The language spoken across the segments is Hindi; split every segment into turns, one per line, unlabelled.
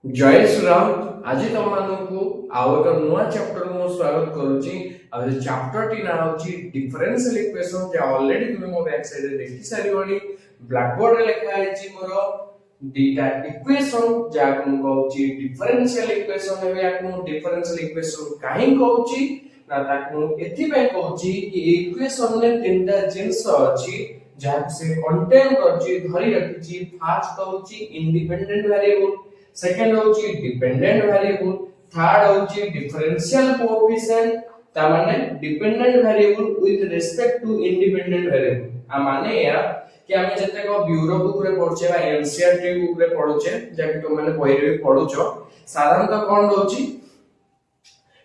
जय श्री राम। आज तुम मानू आउ एक नुआ चैप्टर मु स्वागत करूची। आ चैप्टर टी ना होची डिफरेंशियल इक्वेशन जे ऑलरेडी तुम मो बैक साइड रे देखि सारिवणी। ब्लैक बोर्ड रे लिखा है मोर दीटा इक्वेशन जा को कहूची डिफरेंशियल इक्वेशन। हे याकू डिफरेंशियल इक्वेशन काहे कहूची ना ताकू एथि पे कहूची कि इक्वेशन ने तीनटा जिंस अछि जहा से कंटेन करची धरि रखिची। फर्स्ट कहूची इंडिपेंडेंट वेरिएबल, सेकंड होची डिपेंडेंट वेरिएबल, थर्ड होची डिफरेंशियल कोएफिशिएंट। ता माने dependent variable with respect to independent variable. आ माने या कि हम जते को ब्यूरो बुक रे पढछे बा एनसीईआरटी बुक रे पढछे जाके तुम माने बही रे पढुछो। साधारणतः कोन होची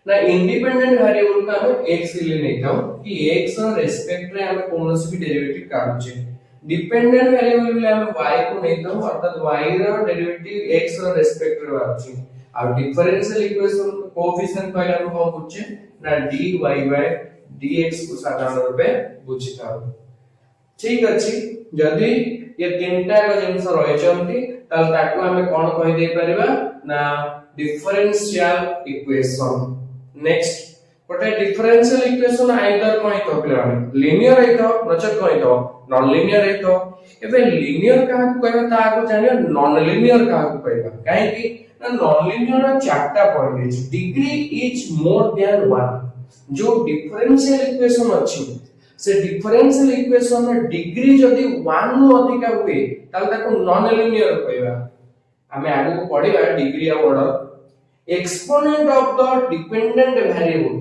ना इंडिपेंडेंट वेरिएबल का हम x ले नेताऊ कि x रो रिस्पेक्ट रे हम कोनोसी भी डेरिवेटिव काढुछे। डिपेंडेंट वेरिएबल में हम y को नेताऊ अर्थात y रो डेरिवेटिव x रो रिस्पेक्ट रे बाछी। और डिफरेंशियल इक्वेशन कोएफिशिएंट पहले हम कोन बुझे ना dy बाय dx को साधारण रूप में बुझिताऊ। ठीक अछि, जदी ये तीनटा को जिंस रहिचंती तल ताकू हमें कोन कहि दे परबा ना डिफरेंशियल इक्वेशन। नेक्स्ट गोटे डिफरेंशियल इक्वेशन आइदर कोइ तो प्लान लीनियर है तो नचत कोइ तो नॉन लीनियर है तो एबे लीनियर का कहबा ता को जानियो नॉन लीनियर का कहबा काहे कि ना नॉन लीनियर रा चारटा पॉइंट है डिग्री इज मोर देन 1। जो डिफरेंशियल इक्वेशन अछि से डिफरेंशियल इक्वेशन रा डिग्री जदी 1 नु अधिक हुए ताल ताको नॉन लीनियर कहबा। हमें आगु को पढिबा degree of order exponent of the dependent variable.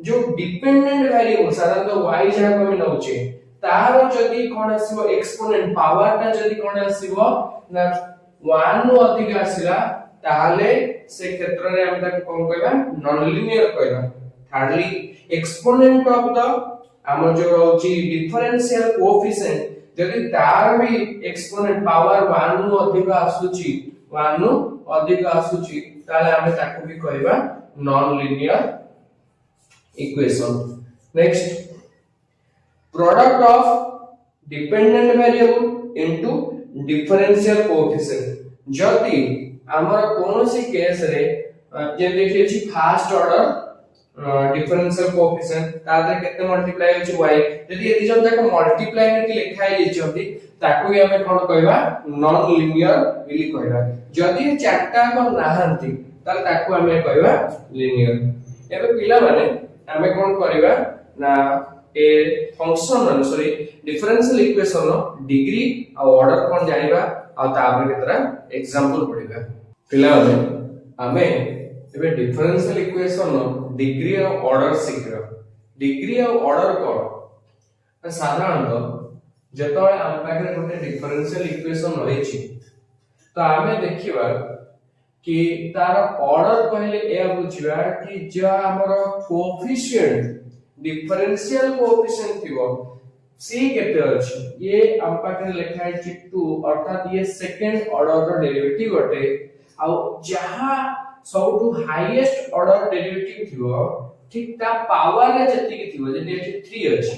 जो डिपेंडेंट वेरिएबल साधारणतः y जहा को हम नउचे तार जदी कोन आसीबो एक्सपोनेंट पावर ता जदी कोन आसीबो ना 1 नु अधिक आसीला ताले से क्षेत्र रे हम ताको कोन कहबा नॉन लीनियर कहबा। थर्डली एक्सपोनेंट ऑफ द हम जो रहउची डिफरेंशियल कोएफिशिएंट जदी तार भी एक्सपोनेंट पावर 1 नु अधिक आसुची 1 नु अधिक आसुची ताले हम ताको भी कहबा non linear equation. Next product of dependent variable into differential coefficient. जदी हमर कोनोसी केस रे जे देखि छी फर्स्ट ऑर्डर डिफरेंशियल कोएफिशिएंट तादे केते मल्टीप्लाई होची y जदी एति जन तक मल्टीप्लाई नेति लिखाई जेचंती ताकू हमें कोन कहबा नॉन लीनियर बिली कहबा। जदी चारटा को नाहंती ताल ताकू हमें कहबा लीनियर। एबे पिला माने हमें कोन करबा ना ए फंक्शन मान सॉरी डिफरेंशियल इक्वेशन नो डिग्री आ ऑर्डर कोन जानिबा आ तापर केतरा एग्जांपल पढिबा। पिला माने हमें एबे डिफरेंशियल इक्वेशन नो डिग्री आ ऑर्डर सिखरा। डिग्री आ ऑर्डर कोन साधारणतः जेतोळे हम पाखरे गोटे डिफरेंशियल इक्वेशन रहिछि तो हमें देखिबा कि तार ऑर्डर कहले ए बुझिबा कि जो हमर कोएफिशिएंट डिफरेंशियल कोएफिशिएंट थिबो सी केते अछि ये हम पाखरे लिखा है 2 अर्थात ये सेकंड ऑर्डर रो डेरिवेटिव अटे। आ जहां सबटू हाईएस्ट ऑर्डर डेरिवेटिव थिबो ठीक ता पावर रे जति कि थिबो जे एठी 3 अछि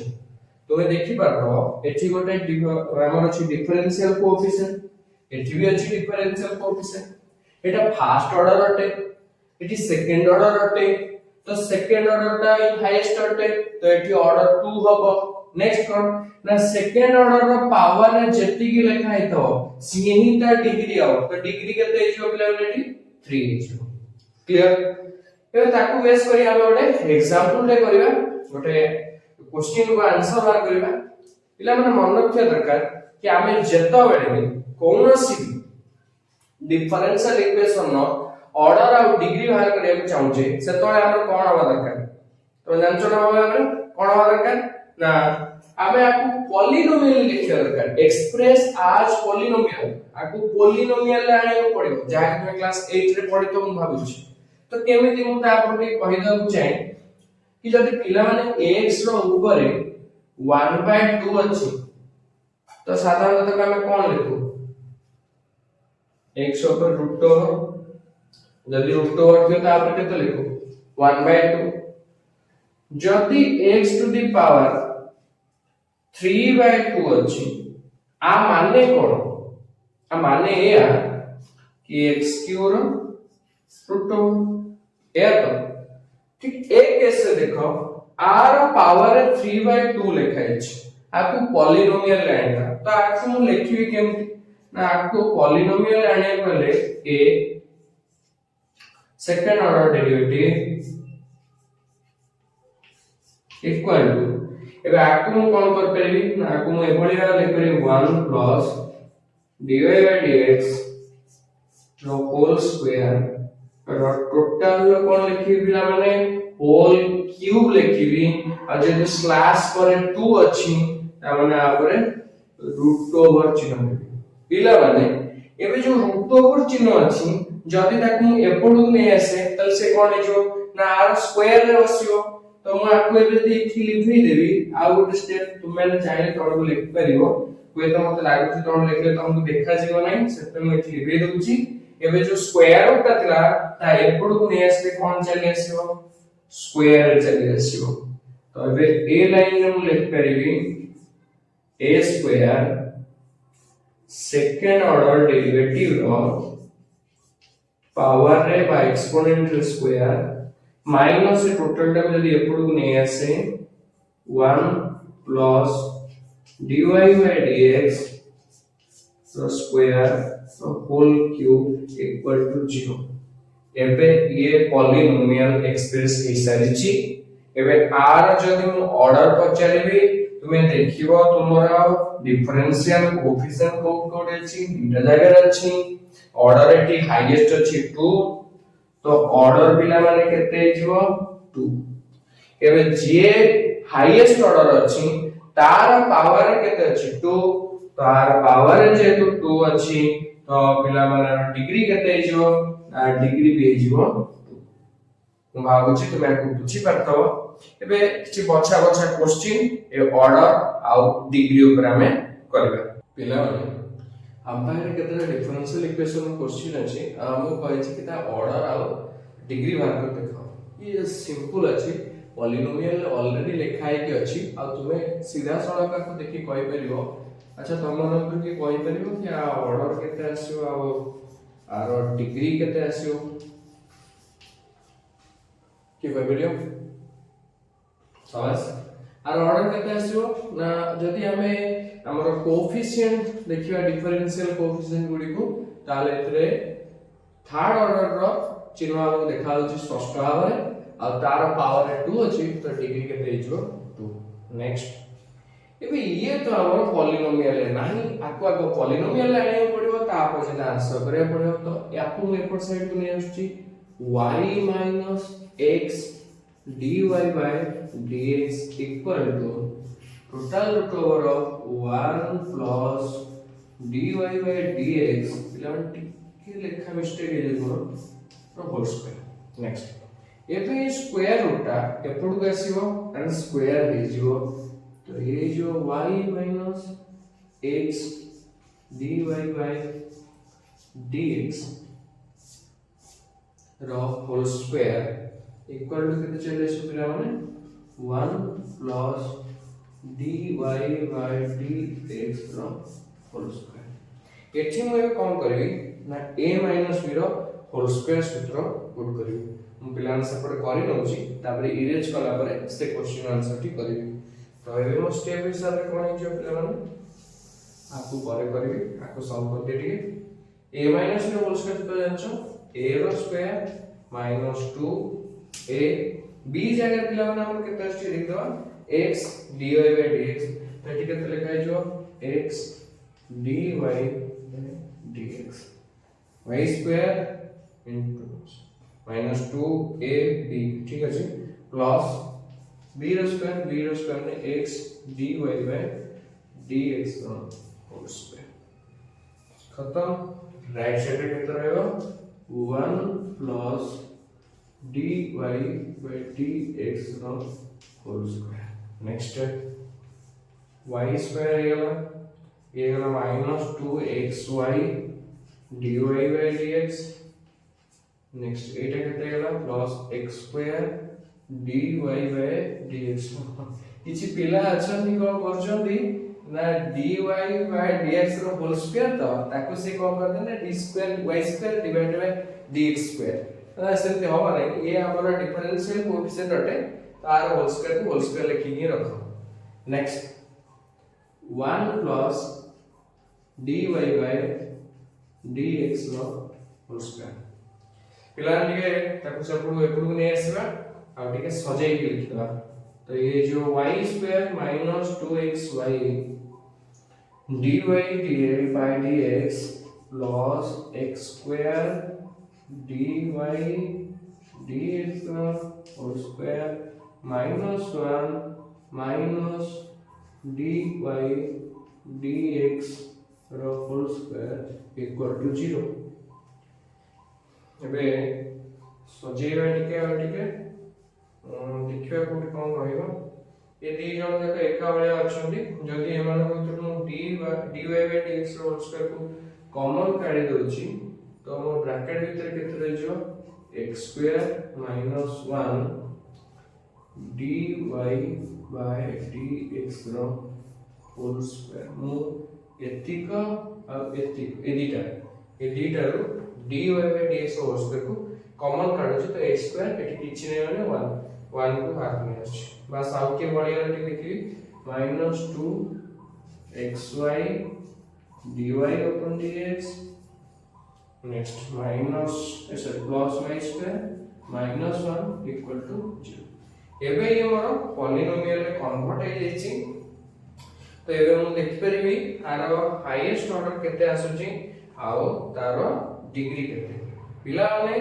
तोमे देखि पारतो एठी गोटे हमर अछि डिफरेंशियल कोएफिशिएंट एठी भी अछि डिफरेंशियल कोएफिशिएंट। एटा फर्स्ट ऑर्डर अटे एठी सेकंड ऑर्डर अटे तो सेकंड ऑर्डर ता हाईएस्ट अटे तो एठी ऑर्डर 2 हबो। नेक्स्ट कोन ना सेकंड ऑर्डर रो पावर रे जति कि लिखा हेतो सेही ता डिग्री आउ तो डिग्री केते हिजो प्लेबिलिटी 3 हिजो। क्लियर ए ताकू बेस करी हम ओडे एग्जांपल ले करबा गोटे क्वेश्चन को आंसर बार करबा। पिला माने मन रखिया दरकार कि हमें जेतो बेले कोनोसी डिफरेंशियल इक्वेशन नो ऑर्डर और डिग्री बाहर करिया को चाहूचे सेतोळे हमर कोन हवा दरकार तो जानचो ना हवा हमर कोन हवा दरकार ना हमें आपको पॉलिनोमियल लिखिया दरकार एक्सप्रेस एज पॉलिनोमियल आपको पॉलिनोमियल आने को पड़िबो जहा कि क्लास 8 रे पढि तो हम भाबुची तो केमिति मु ता आपन के कहि दउ चाहे कि जदि पिला माने x रो ऊपर 1/2 अछि तो साधारणतः हमें कोन लिखु x ऊपर रूट ओवर जदि रूट ओवर के ता आपन केते लिखु 1/2 जदि x टू द पावर 3/2 अछि आ माने कोन आ माने या कि x क्यूब रूट ओवर या तो ठीक एक केस से देखो r पावर 3/2 लिखा है आपको पॉलिनोमियल लाइन तो आपको मु लिखिबी केमती ना आपको पॉलिनोमियल आने पहले a second order derivative equal to एबे आपको मु कोन कर परबी ना आपको मु एभली भाव लिख परबी 1 प्लस dy by dx रो होल स्क्वायर रो टोटल कोन लिखिबी पिला माने होल क्यूब लिखिबी आ जे स्लैश पर 2 अछि ता माने आ पर रूट ओवर चिन्ह देबी पिला माने एबे जो रूट ओवर चिन्ह अछि जदि ताकू एपडू नै आसे तल से कोन जो ना आर स्क्वायर रे बसियो तो मु आपको एबे जदि इथि लिखि देबी आ गोटे स्टेप तुमे चाहे तोड़ लिख परिबो कोइ तो मते लागुची तोड़ लिखले तो हमको देखा जीव नै सेते मु इथि लिखि दउची एबे जो स्क्वायर रूट तला ता एपडू नै आसे कोन चली आसीबो स्क्वायर चली आसीबो तो एबे ए लाइन रे मु लिख परिबी a square second order derivative रो पावर रे by exponent square minus total term यदि एपडू नै आसे 1 plus dy by dx so square so whole cube equal to 0 एबे ये पॉलिनोमियल एक्सप्रेस हे सारिची एबे r जदि मु ऑर्डर पचारिबी तुमे देखिबो तुमरा डिफरेंशियल कोएफिशिएंट कोड अछि दुटा जगह अछि ऑर्डर एटी हाईएस्ट अछि 2 तो ऑर्डर पिला माने केते जिवो 2 एबे जे हाईएस्ट ऑर्डर अछि तार पावर केते अछि 2 तार पावर जे 2 अछि तो पिला माने डिग्री केते जिवो डिग्री भी जिवो 2 भागु छी तुमे को बुझी परतो एबे किछि बछा बछा क्वेश्चन ए ऑर्डर आ डिग्री ऊपर हमें करबा पिला माने हम पारे केते डिफरेंशियल इक्वेशन क्वेश्चन अछि हम कहै छी कि ता ऑर्डर आ डिग्री बाहर कर देखो ये सिंपल अछि पॉलिनोमियल ऑलरेडी लिखा है कि अछि आ तुमे सीधा सड़क को देखि कहि परिबो अच्छा तुम मन के कहि परिबो कि आ ऑर्डर केते आसीओ आ आरो डिग्री केते आसीओ कि कहि परियो समझ आरो ऑर्डर केते आसीओ ना जदि हमें हमर कोएफिशिएंट देखिबा डिफरेंशियल कोएफिशिएंट गुडी को ताले एतरे थर्ड ऑर्डर रो चिन्ह हमको देखा होची षष्ठ भाव रे आ तार पावर 2 अछि तो डिग्री केते हिजो 2 नेक्स्ट एबे ये तो हमर पॉलिनोमियल है नाही आको आको पॉलिनोमियल लाइने पड़िबो ता पछे आंसर करे पड़िबो तो याकू ऊपर साइड को नै आछी y - x dy by dx equal to total root over of 1 plus dy by dx eleven के लेखा मिस्टेक है जेको तो होल स्क्वायर नेक्स्ट एबे स्क्वायर रूट ता एपडू के आसीबो एंड स्क्वायर हे जिवो तो ये जो y - x dy by dx रो होल स्क्वायर इक्वल टू केते चले छ पिला माने 1 प्लस dy by dx रो होल स्क्वायर एठी मु कोन करबी ना a - b रो होल स्क्वायर सूत्र पुट करबी हम पिलान सेपट करि नउची तापर इरेज कला परे से क्वेश्चन आंसर टी करबी तो एबे मो स्टेप हिसाब रे कोन हिजो पिला माने आपको करे करबी आपको सॉल्व करते टिके a - b रो होल स्क्वायर तो जानछो a रो स्क्वायर -2 a b जगह पिला माने हमर केते अस्टी लिख दवा x dy by dx तो ठीक है लिखा है जो x dy by dx y square into -2ab ठीक है जी प्लस b रो स्क्वायर ने x dy by dx whole square खत्म राइट साइड रे कितना रहेगा 1 प्लस dy by dx रो whole square next y square ये गला -2xy dy by dx next एटा केते गला plus x square dy by dx किछि पिला अछन को करछन ना dy by dx रो होल स्क्वायर तो ताको से को कर देना d square y square divided by dx square सेमती हम नहीं ये हमारा डिफरेंशियल कोएफिशिएंट अटे तार होल स्क्वायर लिखि ही रखो next 1 plus dy by dx नो होल स्क्वायर पिला टिके ताको सेपडू एपडू ने आसीबा आ टिके सजाई के लिखिबा तो ये जो y square minus 2xy dy by dx plus x square dy dx whole square minus 1 minus dy dx रो होल स्क्वायर इक्वल टू 0 एबे सजेइबा टिके देखिबा कोठी कोन रहइबो ए दी जण जाक एका बळे अछंती जदी एमान भीतर मु dy by dx रो होल स्क्वायर को कॉमन काढी दोची तो मो ब्रैकेट भीतर केते रहिजो x square minus 1 dy by dx रो होल स्क्वायर मु एतिका एदिटा रो dy by dx whole square को कॉमन काढुची तो x स्क्वायर एठी किछि नै माने 1 को बाहर में आछि बस आउ के बळिया रे देखि minus 2 xy dy upon dx next minus sorry plus y square minus 1 equal to 0 एबे ये मोर पॉलिनोमियल रे कन्वर्ट हो जाईची तो एबे हम देखि परिबी आरो हाईएस्ट ऑर्डर केते आसुची आउ तारो डिग्री केते पिला माने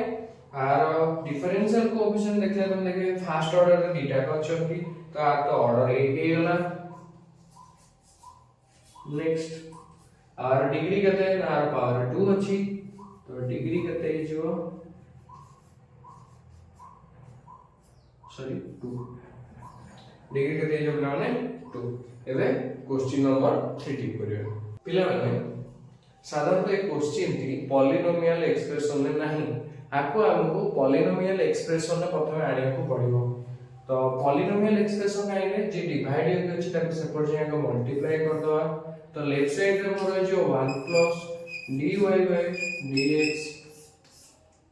आरो डिफरेंशियल कोएफिशिएंट देखले तुम देखे फर्स्ट ऑर्डर रे डीटा का अछंती तो आ तो ऑर्डर 8 हे गला नेक्स्ट आर डिग्री केते आर पावर 2 अछि तो डिग्री केते हिजो सॉरी 2 डिग्री केते हिजो माने 2 एबे क्वेश्चन नंबर 3 टिक करियो पिला माने साधारणतः एक क्वेश्चन थी पॉलिनोमियल एक्सप्रेशन में नहीं आको हमको पॉलिनोमियल एक्सप्रेशन में प्रथम आनिया को पड़िबो तो पॉलिनोमियल एक्सप्रेशन आइले जे डिवाइड होके अछि ताको सेपट जे को मल्टीप्लाई कर दवा तो लेफ्ट साइड रे मोर जो 1 प्लस dy by dx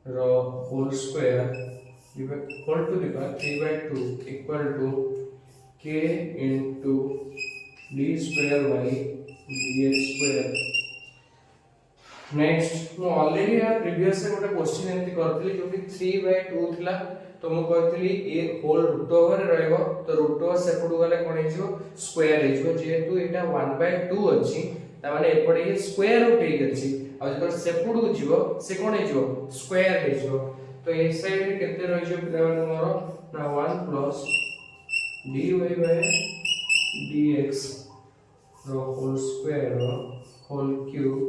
रो whole square equal to the power 3/2 equal to k into d square by dx square next मु ऑलरेडी या प्रीवियस से गोटे क्वेश्चन एंती करथली जो कि 3/2 थिला तो मु कहथली ए होल रूट ओवर रहइबो तो रूट ओवर सेपडू गले कोन हिजो स्क्वायर हिजो जेतु एटा 1/2 अछि ता माने एपडे ये स्क्वायर रूट हे अछि आ जब सेपडू जिवो से कोन हिजो स्क्वायर हिजो तो ए साइड रे केते रहिजो पिला माने मोर ना 1 प्लस dy by dx रो होल स्क्वायर रो होल क्यूब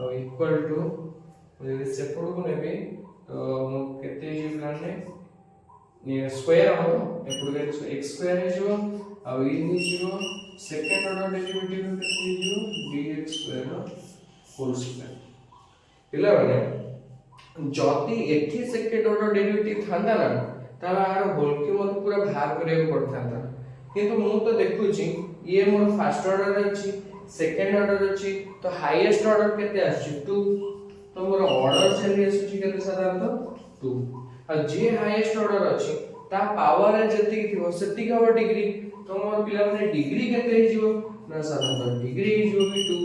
और इक्वल टू यदि सेपड को नेबे तो केते जे प्लान ने स्क्वायर हो एपड के x स्क्वायर हे जो और ई नि जो सेकंड ऑर्डर डेरिवेटिव केते जो dx स्क्वायर होल स्क्वायर पिला माने जति एथि सेकंड ऑर्डर डेरिवेटिव थांदा ना ताला आर होल के मत पूरा भाग करे पड़थांता किंतु मु तो देखुची ये मोर फर्स्ट ऑर्डर अछि सेकंड ऑर्डर अछि तो हाईएस्ट ऑर्डर केते आछि 2 तो मोर ऑर्डर चली आछि केते साधारणतः 2 आ जे हाईएस्ट ऑर्डर अछि ता पावर रे जति थिबो सेति का डिग्री तो मोर पिला माने डिग्री केते हिजो ना साधारणतः डिग्री हिजो भी 2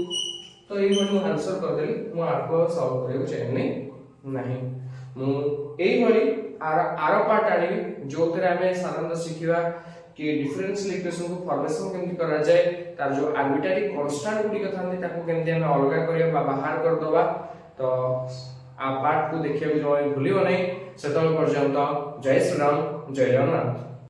तो ए मनु आंसर कर देली मु आपको सॉल्व करे चाहिए नहीं मु एई भली आर पार्ट आनी जो तरे हमें साधारणतः सिखिबा कि डिफरेंशियल इक्वेशन को फॉर्मेशन केमति करा जाय तार जो आर्बिट्ररी कांस्टेंट गुडी कथा हम ताको केमति हमें अलग करिया बाहर कर दबा तो आ पार्ट को देखिया जो भूलियो नहीं सेतल पर्यंत जय श्री राम जय जगन्नाथ।